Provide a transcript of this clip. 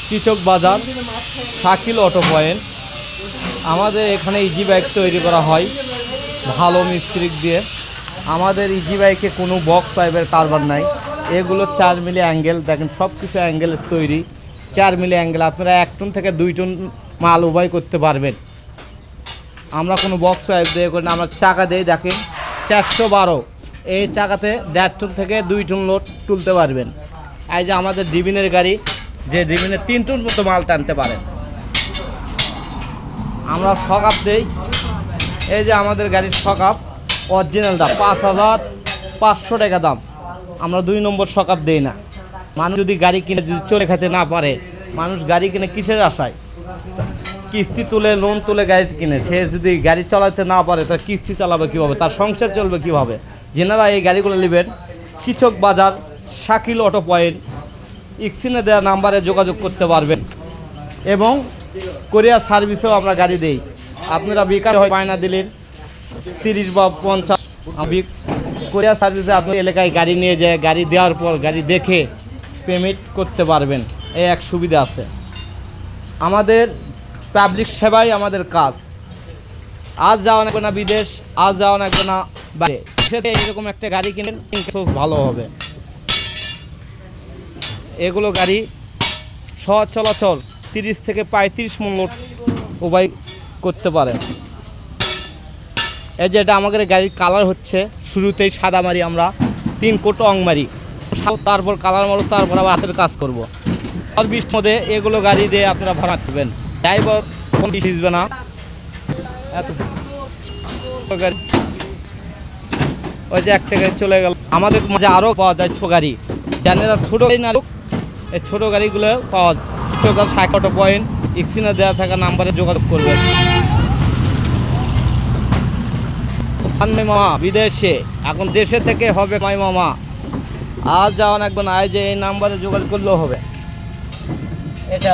কৃষক বাজার Shakil auto point. আমাদের এখানে ইজি বাইক তৈরি করা হয় ভালো মিস্ত্রি দিয়ে। আমাদের ইজি বাইকে কোনো বক্স টাইপের কারবার নাই। এগুলো 4 মিলি অ্যাঙ্গেল, দেখেন সব কিছু অ্যাঙ্গেলের তৈরি। 4 মিলি অ্যাঙ্গেল, আপনারা 1 টন থেকে 2 টন মাল উভয় করতে পারবেন। আমরা কোনো বক্স টাইপ দিয়ে করি না, আমরা চাকা দিয়ে দেখেন 412, এই চাকাতে 1.5 টন থেকে 2 টন লোড তুলতে পারবেন। এই যে আমাদের ডিবিনের গাড়ি, যে ডিবিনে 3 টন মতো মাল টানতে পারেন। আমরা শকআপ দেই, এই যে আমাদের গাড়ির শকআপ অরিজিনালটা 5,500 টাকা দাম। আমরা 2 নম্বর শকআপ দেই না। মানুষ যদি গাড়ি কিনে যদি চলে খেতে না পারে, মানুষ গাড়ি কিনে কিসের আশায়? কিস্তি তুলে লোন তুলে গাড়ি কিনে, সে যদি গাড়ি চালাতে না পারে তার কিস্তি চালাবে কীভাবে, তার সংসার চলবে কীভাবে? যেনারা এই গাড়িগুলো নেবেন কৃষক বাজার শাকিল অটো পয়েন্ট, স্ক্রিনে দেওয়া নাম্বারে যোগাযোগ করতে পারবেন। এবং কোরিয়ার সার্ভিসেও আমরা গাড়ি দেই। আপনারা বেকার হয় বায়না দিলেন 30 বা 50, কোরিয়ার সার্ভিসে আপনি এলাকায় গাড়ি নিয়ে যায়, গাড়ি দেওয়ার পর গাড়ি দেখে পেমেন্ট করতে পারবেন। এই এক সুবিধা আছে। আমাদের পাবলিক সেবাই আমাদের কাজ। আজ যাওয়া লাগবে না বিদেশ, আজ যাওয়া লাগবে না বাইরে, সেটা এরকম একটা গাড়ি কিনেন, খুব ভালো হবে। এগুলো গাড়ি সহজ চলাচল 30 থেকে 35 মন লোড উভয় করতে পারে। এই যে এটা আমাদের গাড়ির কালার হচ্ছে, শুরুতেই সাদা মারি আমরা, 3 কোট রং মারি, তারপর কালার মারব, তারপর আবার হাতের কাজ করব। আর 20 মধ্যে এগুলো গাড়ি দিয়ে আপনারা ভাড়া দেবেন। ড্রাইভার কোন দিবে না, এত গাড়ি ওই যে একটা গাড়ি চলে গেল। আমাদের মাঝে আরও পাওয়া যায় ছোট গাড়ি, যারা ছোটো গাড়ি না, এই ছোটো গাড়িগুলো পাওয়া যায়। কৃষক শাকিল অটো পয়েন্ট, স্ক্রিনে দেওয়া থাকা নাম্বারে যোগাযোগ করবেন। মামা বিদেশে, এখন দেশে থেকে হবে মাই মামা, আজ যাওয়া লাগবে না, এই যে এই নাম্বারে যোগাযোগ করলেও হবে। এটা